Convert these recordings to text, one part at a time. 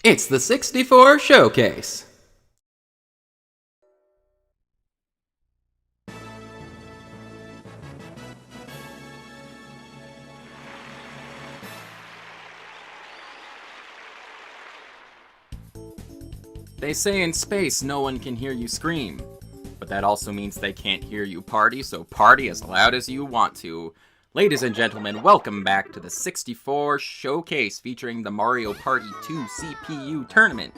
It's the 64 Showcase! They say in space no one can hear you scream, but that also means they can't hear you party, so party as loud as you want to. Ladies and gentlemen, welcome back to the 64 Showcase featuring the Mario Party 2 CPU tournament.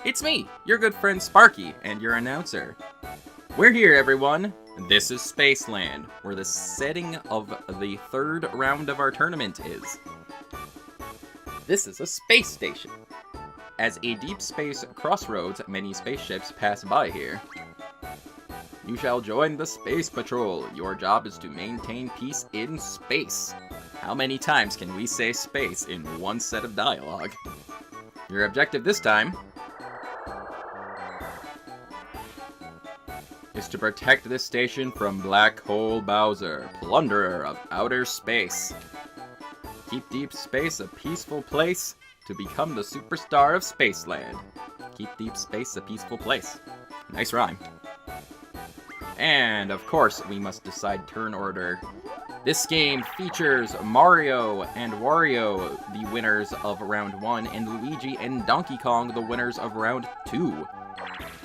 It's me, your good friend Sparky, and your announcer. We're here, everyone. This is Spaceland, where the setting of the third round of our tournament is. This is a space station. As a deep space crossroads, many spaceships pass by here. You shall join the Space Patrol. Your job is to maintain peace in space. How many times can we say space in one set of dialogue? Your objective this time is to protect this station from Black Hole Bowser, plunderer of outer space. Keep deep space a peaceful place to become the superstar of Spaceland. Keep deep space a peaceful place. Nice rhyme. And, of course, we must decide turn order. This game features Mario and Wario, the winners of Round 1, and Luigi and Donkey Kong, the winners of Round 2.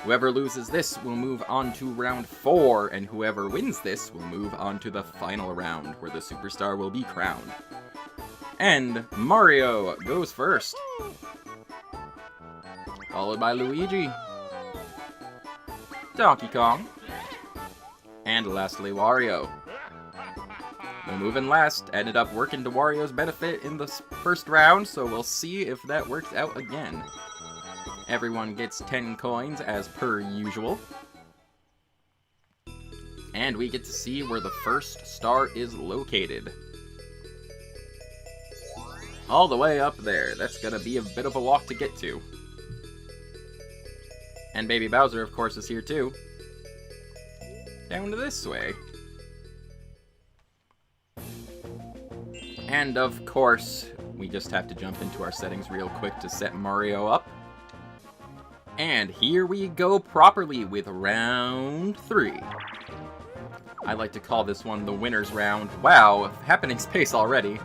Whoever loses this will move on to Round 4, and whoever wins this will move on to the final round, where the superstar will be crowned. And Mario goes first, followed by Luigi, Donkey Kong, and lastly Wario. The moving last ended up working to Wario's benefit in the first round, so we'll see if that works out again. Everyone gets 10 coins as per usual. And we get to see where the first star is located. All the way up there. That's gonna be a bit of a walk to get to. And Baby Bowser, of course, is here too. Down to this way. And of course, we just have to jump into our settings real quick to set Mario up. And here we go properly with round 3. I like to call this one the winner's round. Wow, happening space already.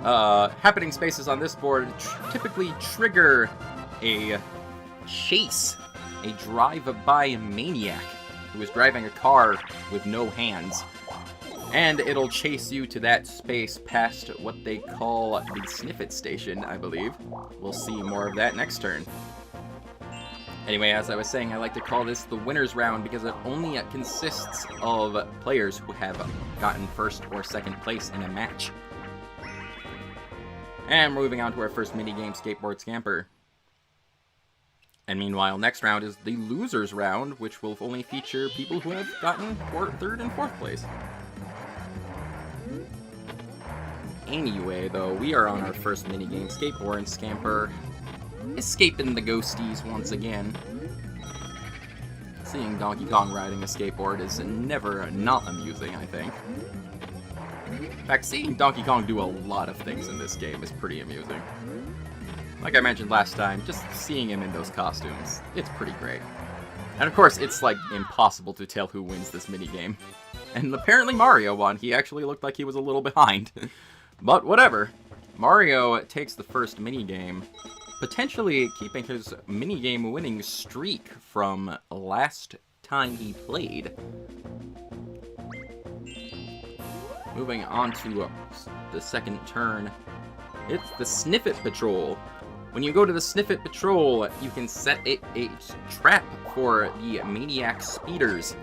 Happening spaces on this board typically trigger a chase, a drive-by maniac who is driving a car with no hands. And it'll chase you to that space past what they call the Sniffit Station, I believe. We'll see more of that next turn. Anyway, as I was saying, I like to call this the winner's round because it only consists of players who have gotten first or second place in a match. And moving on to our first minigame, Skateboard Scamper. And meanwhile, next round is the loser's round, which will only feature people who have gotten third and fourth place. Anyway, though, we are on our first minigame, Skateboard Scamper. Escaping the ghosties once again. Seeing Donkey Kong riding a skateboard is never not amusing, I think. In fact, seeing Donkey Kong do a lot of things in this game is pretty amusing. Like I mentioned last time, just seeing him in those costumes, it's pretty great. And of course, it's like impossible to tell who wins this minigame. And apparently Mario won. He actually looked like he was a little behind. But whatever. Mario takes the first minigame, potentially keeping his minigame winning streak from last time he played. Moving on to the second turn, it's the Sniffit Patrol. When you go to the Sniffit Patrol, you can set a trap for the Maniac Speeders.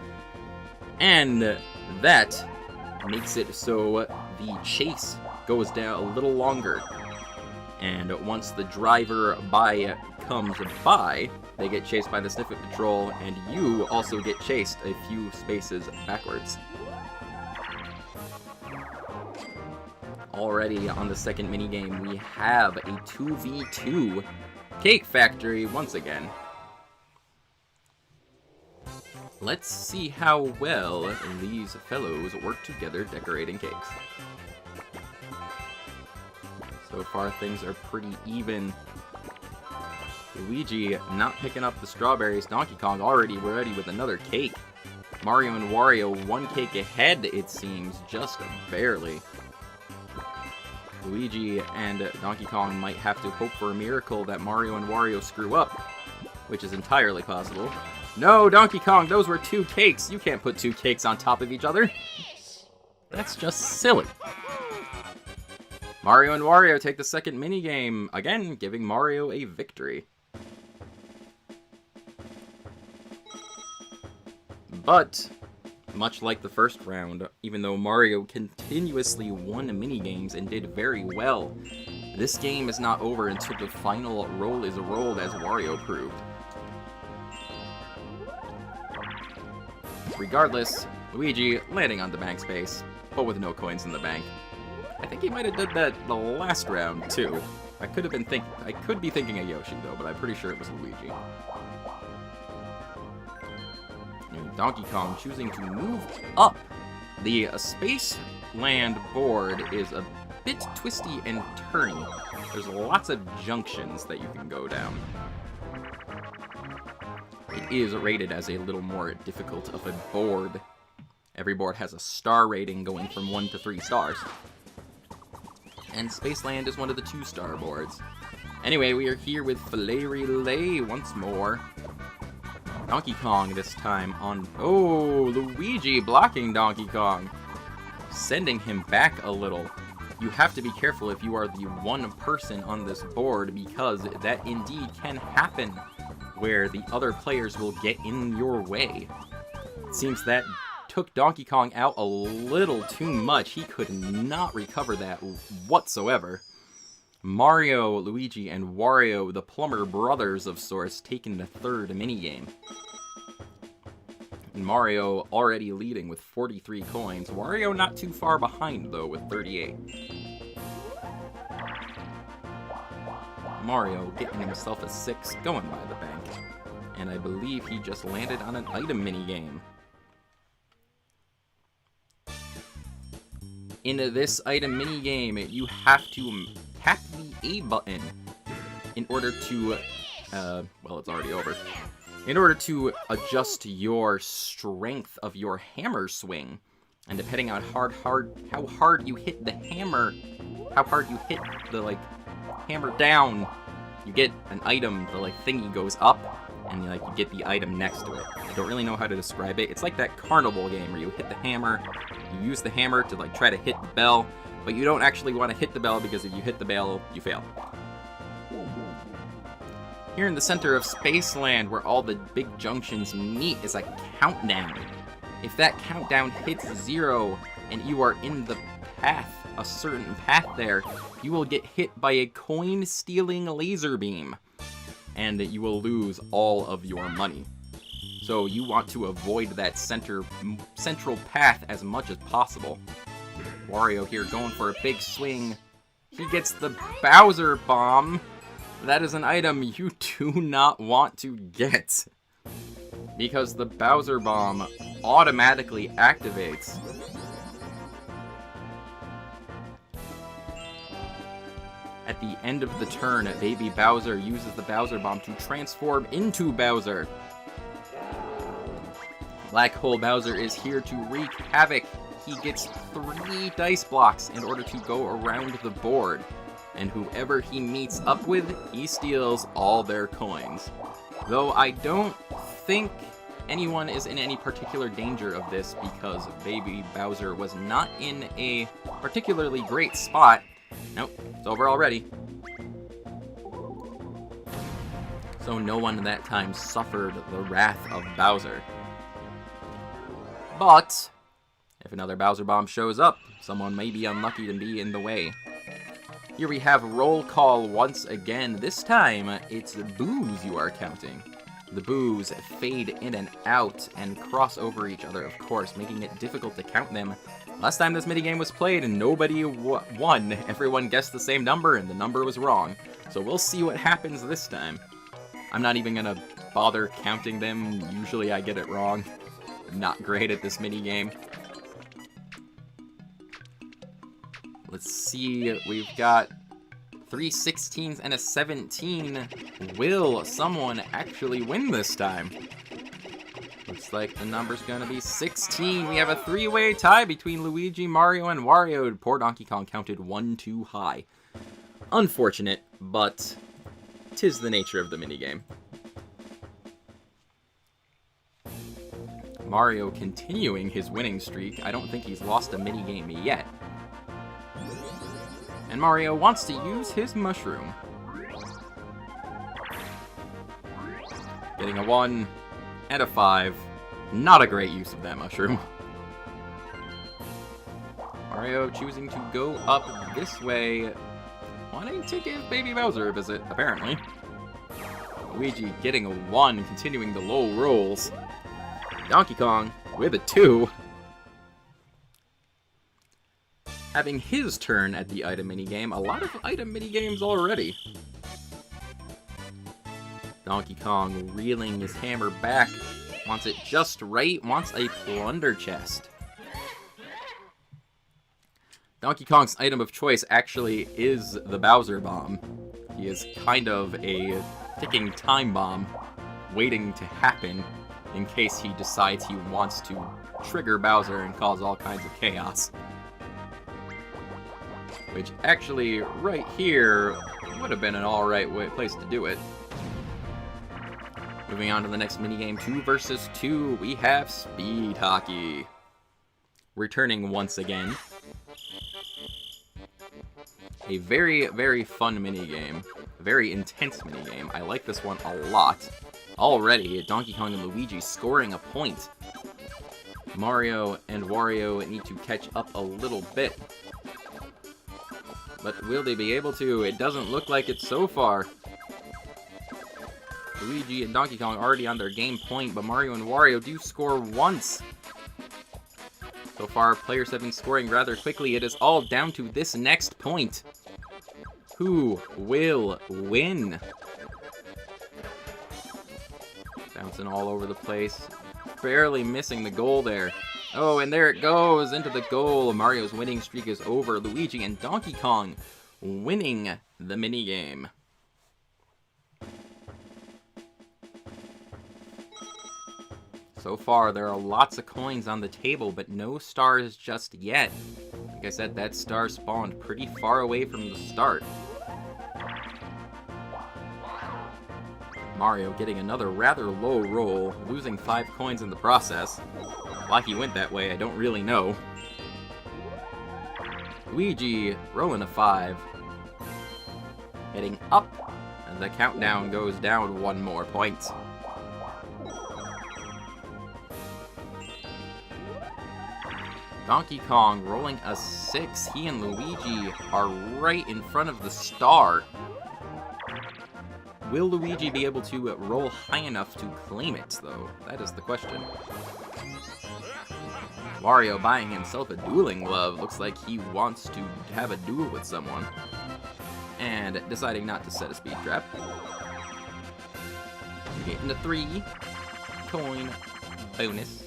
And that makes it so the chase goes down a little longer. And once the driver comes by, they get chased by the Sniffit Patrol, and you also get chased a few spaces backwards. Already on the second minigame, we have a 2v2 Cake Factory once again. Let's see how well these fellows work together decorating cakes. So far, things are pretty even. Luigi not picking up the strawberries. Donkey Kong already ready with another cake. Mario and Wario one cake ahead, it seems, just barely. Luigi and Donkey Kong might have to hope for a miracle that Mario and Wario screw up, which is entirely possible. No, Donkey Kong, those were 2 cakes. You can't put 2 cakes on top of each other. That's just silly. Mario and Wario take the second minigame, again giving Mario a victory. But, much like the first round, even though Mario continuously won minigames and did very well, this game is not over until the final roll is rolled, as Wario proved. Regardless, Luigi landing on the bank space, but with no coins in the bank. I think he might have did that the last round, too. I could be thinking of Yoshi, though, but I'm pretty sure it was Luigi. And Donkey Kong choosing to move up. The Spaceland board is a bit twisty and turny. There's lots of junctions that you can go down. It is rated as a little more difficult of a board. Every board has a star rating going from 1 to 3 stars. And Spaceland is one of the 2-star boards. Anyway, we are here with Filet Relay once more. Donkey Kong this time on... Oh, Luigi blocking Donkey Kong. Sending him back a little. You have to be careful if you are the one person on this board, because that indeed can happen, where the other players will get in your way. It seems that took Donkey Kong out a little too much. He could not recover that whatsoever. Mario, Luigi, and Wario, the Plumber brothers of sorts, taking the third minigame. And Mario already leading with 43 coins. Wario not too far behind, though, with 38. Mario getting himself a 6, going by the bank. And I believe he just landed on an item minigame. In this item minigame, you have to tap the A button in order to, well, it's already over. In order to adjust your strength of your hammer swing. And depending on how hard you hit the hammer, how hard you hit the, hammer down, you get an item, the, thingy goes up, and, you get the item next to it. I don't really know how to describe it. It's like that carnival game where you hit the hammer, you use the hammer to, try to hit the bell, but you don't actually want to hit the bell, because if you hit the bell, you fail. Here in the center of Spaceland, where all the big junctions meet, is a countdown. If that countdown hits 0, and you are in the path, a certain path there, you will get hit by a coin-stealing laser beam, and you will lose all of your money. So you want to avoid that central path as much as possible. Wario here going for a big swing. He gets the Bowser Bomb. That is an item you do not want to get, because the Bowser Bomb automatically activates. At the end of the turn, Baby Bowser uses the Bowser Bomb to transform into Bowser. Black Hole Bowser is here to wreak havoc. He gets 3 dice blocks in order to go around the board. And whoever he meets up with, he steals all their coins. Though I don't think anyone is in any particular danger of this, because Baby Bowser was not in a particularly great spot. Nope, it's over already. So no one that time suffered the wrath of Bowser. But if another Bowser Bomb shows up, someone may be unlucky to be in the way. Here we have roll call once again. This time, it's boos you are counting. The boos fade in and out and cross over each other, of course, making it difficult to count them. Last time this minigame was played, and nobody won. Everyone guessed the same number, and the number was wrong. So we'll see what happens this time. I'm not even gonna bother counting them. Usually I get it wrong. I'm not great at this minigame. Let's see, we've got 3 16s and a 17. Will someone actually win this time? Looks like the number's gonna be 16. We have a 3-way tie between Luigi, Mario, and Wario. Poor Donkey Kong counted 1 too high. Unfortunate, but 'tis the nature of the minigame. Mario continuing his winning streak. I don't think he's lost a minigame yet. And Mario wants to use his mushroom. Getting a 1 and a 5. Not a great use of that mushroom. Mario choosing to go up this way, wanting to give Baby Bowser a visit, apparently. Luigi getting a 1, continuing the low rolls. Donkey Kong with a 2. Having his turn at the item minigame. A lot of item minigames already. Donkey Kong reeling his hammer back. Wants it just right. Wants a plunder chest. Donkey Kong's item of choice actually is the Bowser Bomb. He is kind of a ticking time bomb waiting to happen in case he decides he wants to trigger Bowser and cause all kinds of chaos. Which actually, right here, would have been an alright place to do it. Moving on to the next minigame, 2 versus 2, we have Speed Hockey. Returning once again. A very, very fun minigame. A very intense minigame. I like this one a lot. Already, Donkey Kong and Luigi scoring a point. Mario and Wario need to catch up a little bit. But will they be able to? It doesn't look like it so far. Luigi and Donkey Kong already on their game point, but Mario and Wario do score once. So far, players have been scoring rather quickly. It is all down to this next point. Who will win? Bouncing all over the place. Barely missing the goal there. Oh, and there it goes into the goal. Mario's winning streak is over. Luigi and Donkey Kong winning the minigame. So far, there are lots of coins on the table, but no stars just yet. Like I said, that star spawned pretty far away from the start. Mario getting another rather low roll, losing 5 coins in the process. Why he went that way, I don't really know. Luigi rolling a 5. Heading up, and the countdown goes down 1 more point. Donkey Kong rolling a 6. He and Luigi are right in front of the star. Will Luigi be able to roll high enough to claim it, though? That is the question. Wario buying himself a dueling glove. Looks like he wants to have a duel with someone. And deciding not to set a speed trap. Getting a 3 coin bonus.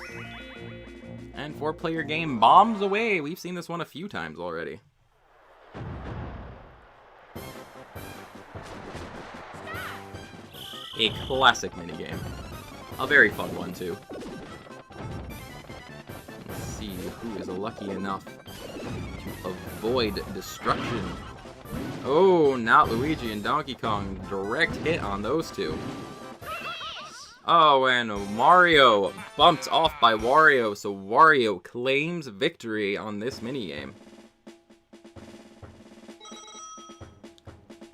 And 4-player game bombs away. We've seen this one a few times already. A classic minigame. A very fun one, too. Let's see who is lucky enough to avoid destruction. Oh, not Luigi and Donkey Kong. Direct hit on those two. Oh, and Mario bumped off by Wario, so Wario claims victory on this minigame.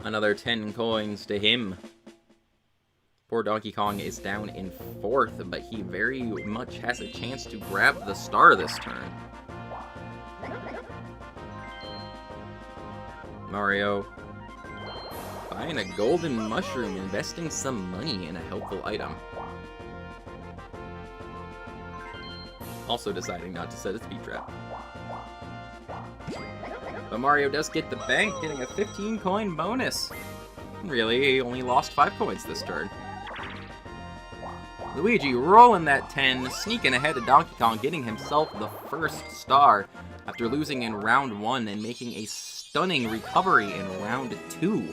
Another 10 coins to him. Poor Donkey Kong is down in 4th, but he very much has a chance to grab the star this turn. Mario buying a golden mushroom, investing some money in a helpful item. Also deciding not to set a speed trap. But Mario does get the bank, getting a 15 coin bonus. Really, he only lost 5 coins this turn. Luigi rolling that 10, sneaking ahead of Donkey Kong, getting himself the first star after losing in round 1 and making a stunning recovery in round 2.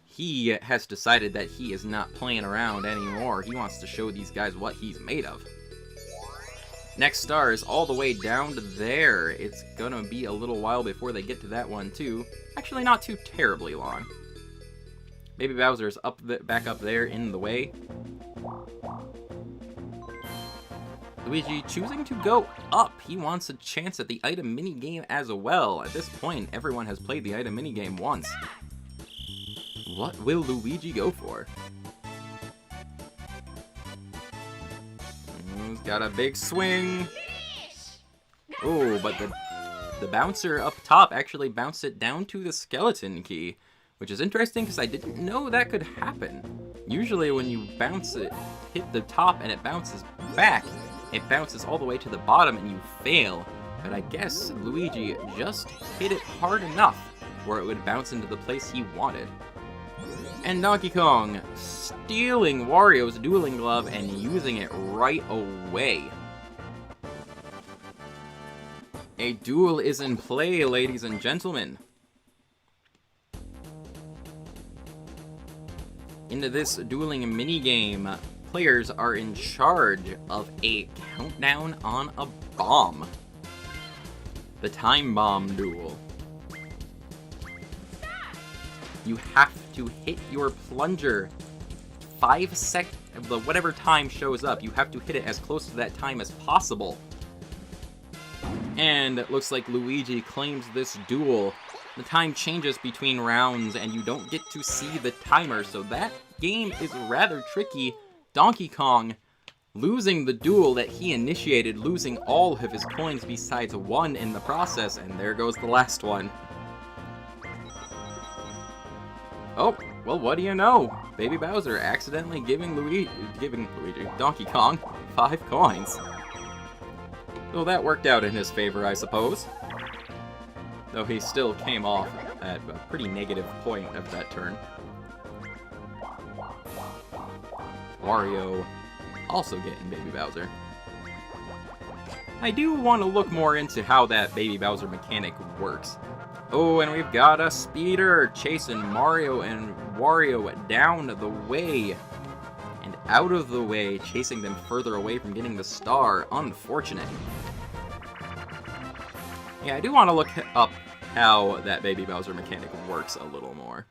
He has decided that he is not playing around anymore. He wants to show these guys what he's made of. Next star is all the way down to there. It's gonna be a little while before they get to that one too. Actually, not too terribly long. Baby Bowser's back up there in the way. Luigi choosing to go up. He wants a chance at the item minigame as well. At this point, everyone has played the item minigame once. What will Luigi go for? He's got a big swing. Oh, but the bouncer up top actually bounced it down to the skeleton key, which is interesting because I didn't know that could happen. Usually when you bounce it, hit the top and it bounces back, it bounces all the way to the bottom and you fail. But I guess Luigi just hit it hard enough where it would bounce into the place he wanted. And Donkey Kong stealing Wario's dueling glove and using it right away. A duel is in play, ladies and gentlemen. Into this dueling minigame, players are in charge of a countdown on a bomb. The time bomb duel. You have to hit your plunger 5 seconds, whatever time shows up, you have to hit it as close to that time as possible. And it looks like Luigi claims this duel. The time changes between rounds and you don't get to see the timer, so that game is rather tricky. Donkey Kong losing the duel that he initiated, losing all of his coins besides 1 in the process, and there goes the last one. Oh, well, what do you know? Baby Bowser accidentally giving Donkey Kong 5 coins. So that worked out in his favor, I suppose. Though he still came off at a pretty negative point of that turn. Wario also getting Baby Bowser. I do want to look more into how that Baby Bowser mechanic works. Oh, and we've got a speeder chasing Mario and Wario down the way. And out of the way, chasing them further away from getting the star. Unfortunate. Yeah, I do want to look up how that Baby Bowser mechanic works a little more.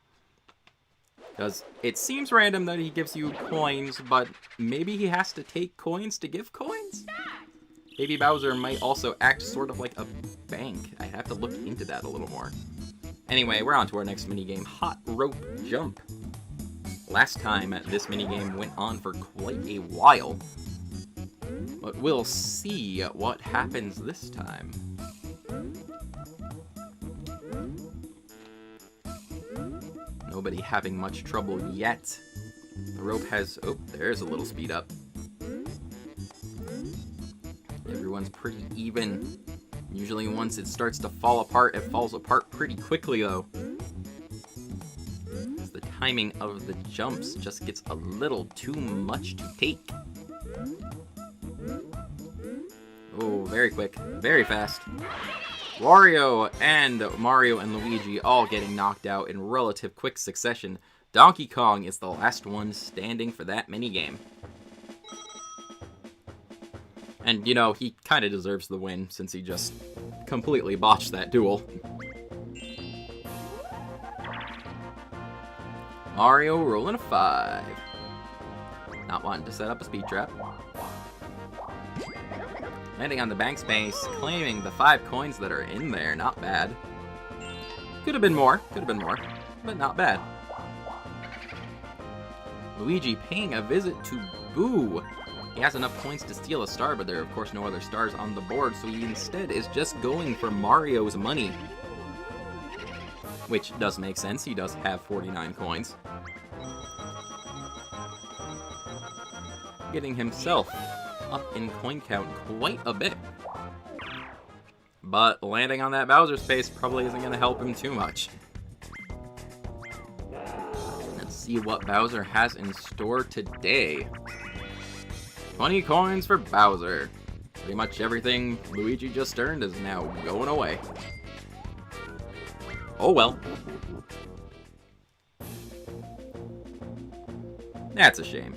Because it seems random that he gives you coins, but maybe he has to take coins to give coins? Baby Bowser might also act sort of like a bank. I have to look into that a little more. Anyway, we're on to our next minigame, Hot Rope Jump. Last time, this minigame went on for quite a while. But we'll see what happens this time. Nobody having much trouble yet. The rope has... oh, there's a little speed up. Everyone's pretty even. Usually once it starts to fall apart, it falls apart pretty quickly though. The timing of the jumps just gets a little too much to take. Oh, very quick, very fast. Wario and Mario and Luigi all getting knocked out in relative quick succession. Donkey Kong is the last one standing for that minigame. And, you know, he kind of deserves the win since he just completely botched that duel. Mario rolling a 5. Not wanting to set up a speed trap. Landing on the bank space, claiming the 5 coins that are in there. Not bad. Could have been more, but not bad. Luigi paying a visit to Boo. He has enough coins to steal a star, but there are of course no other stars on the board, so he instead is just going for Mario's money. Which does make sense, he does have 49 coins. Getting himself up in coin count quite a bit. But landing on that Bowser space probably isn't going to help him too much. Let's see what Bowser has in store today. 20 coins for Bowser. Pretty much everything Luigi just earned is now going away. Oh well. That's a shame.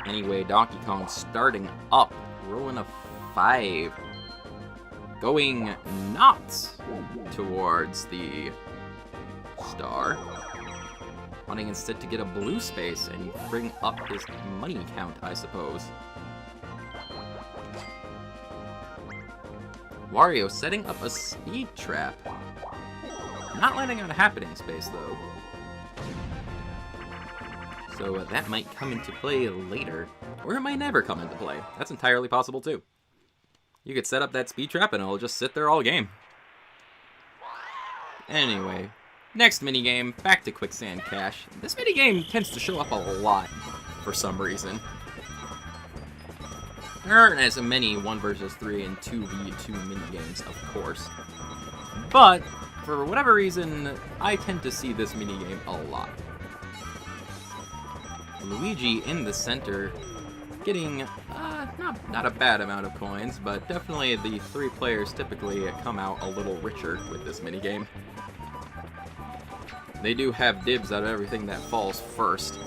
Anyway, Donkey Kong starting up, rolling a 5. Going not towards the star. Wanting instead to get a blue space and bring up his money count, I suppose. Wario setting up a speed trap. Not landing on a happening space, though. So that might come into play later. Or it might never come into play. That's entirely possible, too. You could set up that speed trap and it'll just sit there all game. Anyway, next minigame, back to Quicksand Cache. This minigame tends to show up a lot for some reason. There aren't as many 1 versus 3 and 2v2 minigames, of course. But, for whatever reason, I tend to see this minigame a lot. Luigi in the center, getting not a bad amount of coins, but definitely the 3 players typically come out a little richer with this minigame. They do have dibs out of everything that falls first,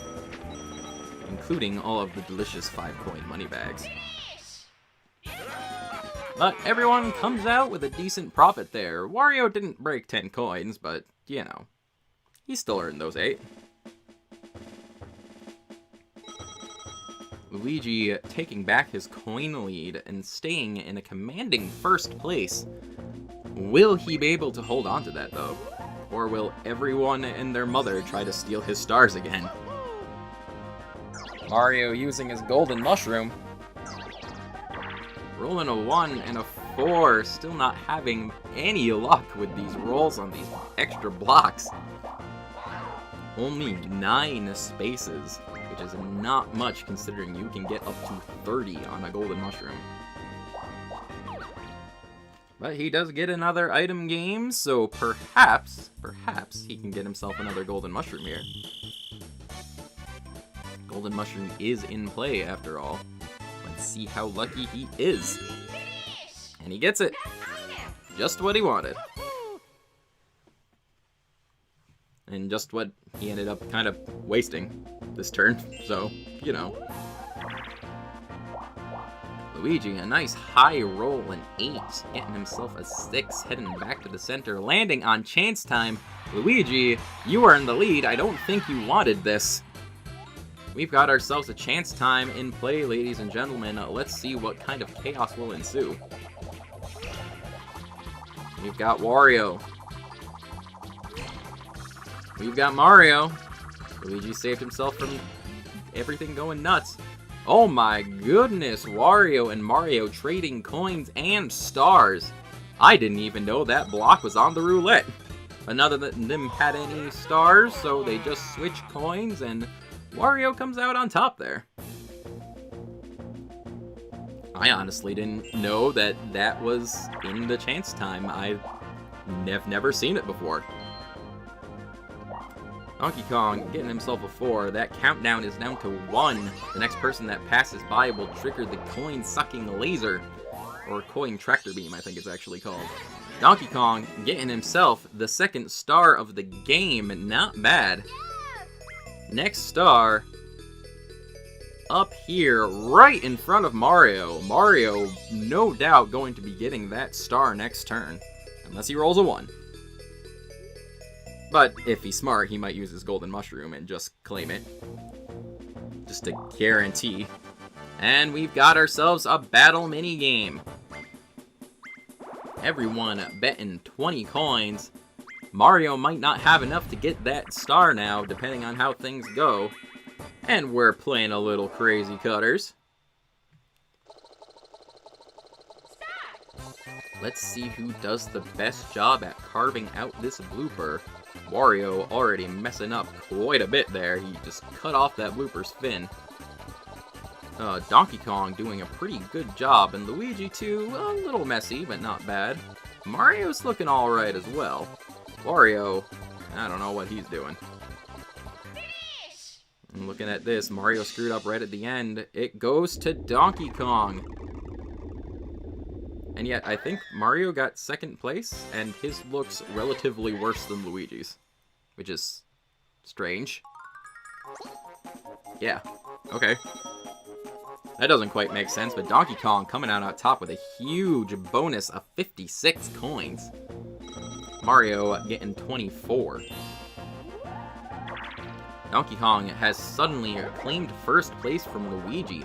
including all of the delicious 5-coin money bags. But everyone comes out with a decent profit there. Wario didn't break 10 coins, but, you know, he still earned those 8. Luigi taking back his coin lead and staying in a commanding first place. Will he be able to hold on to that, though? Or will everyone and their mother try to steal his stars again? Mario using his golden mushroom. Rolling a 1 and a 4, still not having any luck with these rolls on these extra blocks. Only 9 spaces, which is not much considering you can get up to 30 on a golden mushroom. But he does get another item game, so perhaps he can get himself another golden mushroom here. Golden mushroom is in play after all. Let's see how lucky he is. And he gets it. Just what he wanted. And just what he ended up kind of wasting this turn, so, you know. Luigi, a nice high roll, an 8, getting himself a 6, heading back to the center, landing on chance time. Luigi, you are in the lead. I don't think you wanted this. We've got ourselves a chance time in play, ladies and gentlemen. Let's see what kind of chaos will ensue. We've got Wario. We've got Mario. Luigi saved himself from everything going nuts. Oh my goodness, Wario and Mario trading coins and stars. I didn't even know that block was on the roulette. But none of them had any stars, so they just switched coins and Wario comes out on top there. I honestly didn't know that that was in the chance time. I've never seen it before. Donkey Kong getting himself a 4. That countdown is down to 1. The next person that passes by will trigger the coin-sucking laser. Or coin tractor beam, I think it's actually called. Donkey Kong getting himself the 2nd star of the game. Not bad. Next star, up here, right in front of Mario. Mario, no doubt, going to be getting that star next turn. Unless he rolls a 1. But if he's smart, he might use his golden mushroom and just claim it. Just to guarantee. And we've got ourselves a battle minigame. Everyone betting 20 coins. Mario might not have enough to get that star now, depending on how things go. And we're playing a little crazy cutters. Let's see who does the best job at carving out this blooper. Wario already messing up quite a bit there. He just cut off that blooper's fin. Donkey Kong doing a pretty good job, and Luigi too, a little messy, but not bad. Mario's looking alright as well. Wario, I don't know what he's doing. And looking at this, Mario screwed up right at the end. It goes to Donkey Kong. And yet, I think Mario got second place, and his looks relatively worse than Luigi's. Which is strange. Yeah, okay. That doesn't quite make sense, but Donkey Kong coming out on top with a huge bonus of 56 coins. Mario getting 24. Donkey Kong has suddenly claimed first place from Luigi.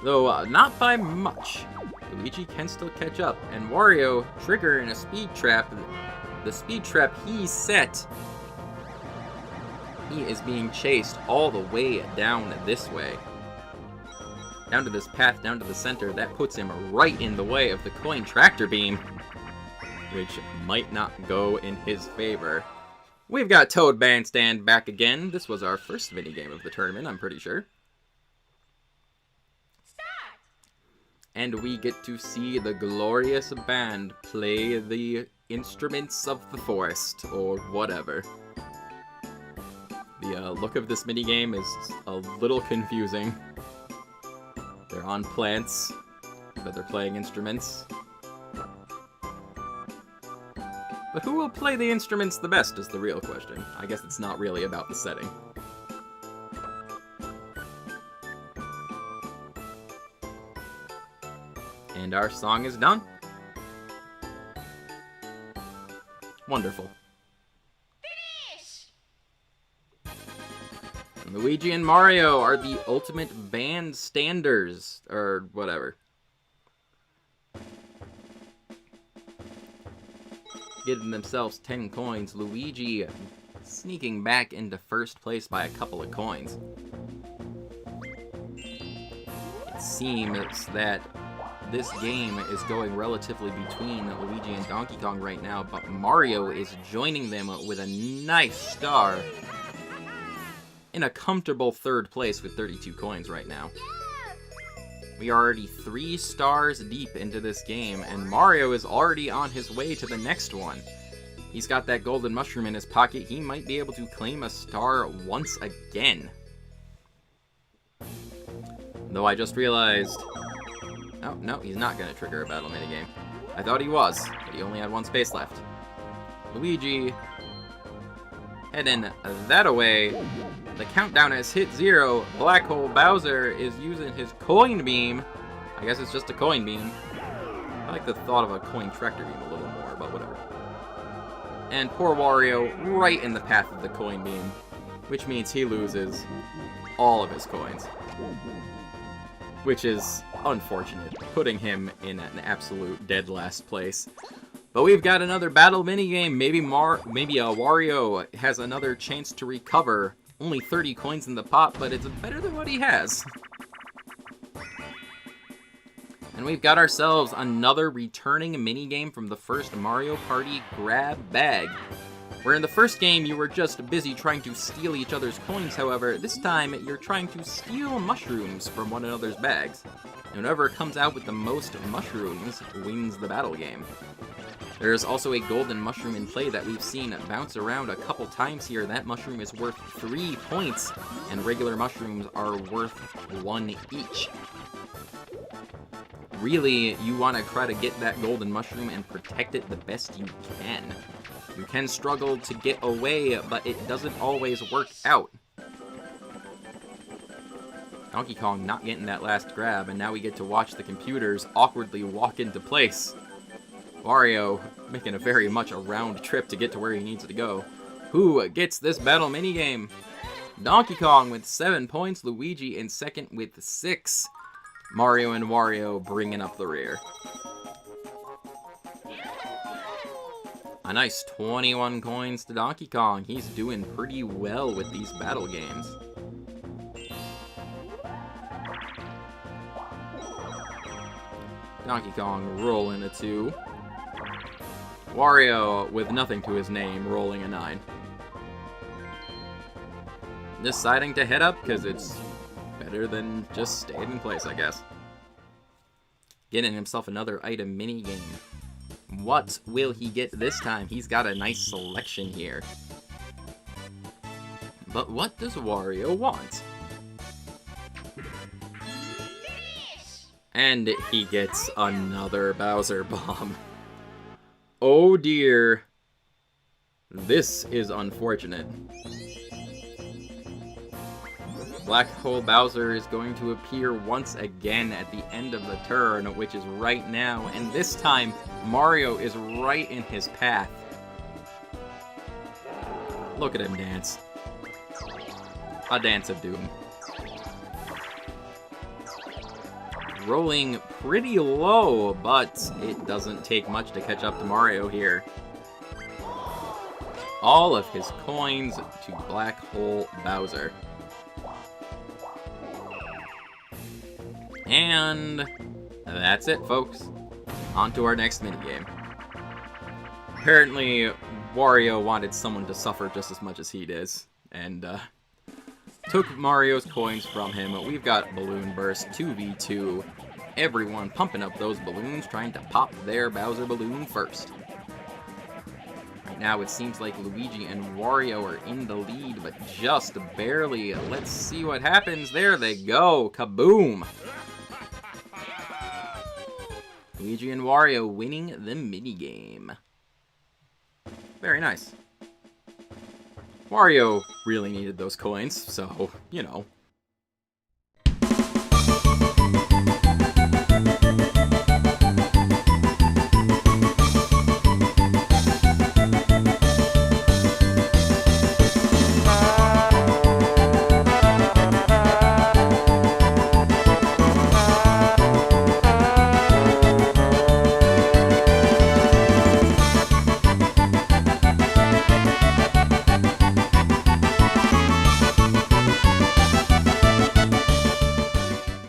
Though not by much. Luigi can still catch up, and Wario triggering a speed trap. The speed trap he set. He is being chased all the way down this way. Down to this path, down to the center. That puts him right in the way of the coin tractor beam, which might not go in his favor. We've got Toad Bandstand back again. This was our first minigame of the tournament, I'm pretty sure. And we get to see the glorious band play the instruments of the forest, or whatever. The look of this minigame is a little confusing. They're on plants, but they're playing instruments. But who will play the instruments the best is the real question. I guess it's not really about the setting. And our song is done. Wonderful. Finish! Luigi and Mario are the ultimate bandstanders, or whatever. Getting themselves 10 coins. Luigi sneaking back into first place by a couple of coins. It seems that this game is going relatively between Luigi and Donkey Kong right now, but Mario is joining them with a nice star in a comfortable third place with 32 coins right now. We are already 3 stars deep into this game, and Mario is already on his way to the next one. He's got that golden mushroom in his pocket. He might be able to claim a star once again. Though I just realized... Oh, no, he's not going to trigger a battle minigame. I thought he was, but he only had 1 space left. Luigi heading that away. The countdown has hit 0. Black Hole Bowser is using his coin beam. I guess it's just a coin beam. I like the thought of a coin tractor beam a little more, but whatever. And poor Wario right in the path of the coin beam, which means he loses all of his coins. Which is unfortunate, putting him in an absolute dead last place. But we've got another battle minigame. Maybe Wario has another chance to recover. Only 30 coins in the pot, but it's better than what he has. And we've got ourselves another returning minigame from the first Mario Party Grab Bag. Where in the first game you were just busy trying to steal each other's coins, however, this time you're trying to steal mushrooms from one another's bags. And whoever comes out with the most mushrooms wins the battle game. There's also a golden mushroom in play that we've seen bounce around a couple times here. That mushroom is worth 3 points, and regular mushrooms are worth 1 each. Really, you want to try to get that golden mushroom and protect it the best you can. You can struggle to get away, but it doesn't always work out. Donkey Kong not getting that last grab, and now we get to watch the computers awkwardly walk into place. Wario making a very much a round trip to get to where he needs to go. Who gets this battle minigame? Donkey Kong with 7 points, Luigi in second with 6. Mario and Wario bringing up the rear. A nice 21 coins to Donkey Kong. He's doing pretty well with these battle games. Donkey Kong rolling a 2. Wario, with nothing to his name, rolling a 9. Deciding to head up because it's better than just staying in place, I guess. Getting himself another item minigame. What will he get this time? He's got a nice selection here. But what does Wario want? And he gets another Bowser bomb. Oh dear. This is unfortunate. Black Hole Bowser is going to appear once again at the end of the turn, which is right now, and this time Mario is right in his path. Look at him dance. A dance of doom. Rolling pretty low, but it doesn't take much to catch up to Mario here. All of his coins to Black Hole Bowser. And that's it, folks. On to our next minigame. Apparently, Wario wanted someone to suffer just as much as he does, and took Mario's coins from him. We've got Balloon Burst 2v2. Everyone pumping up those balloons, trying to pop their Bowser balloon first. Right now, it seems like Luigi and Wario are in the lead, but just barely. Let's see what happens. There they go. Kaboom! Luigi and Wario winning the minigame. Very nice. Wario really needed those coins, so, you know,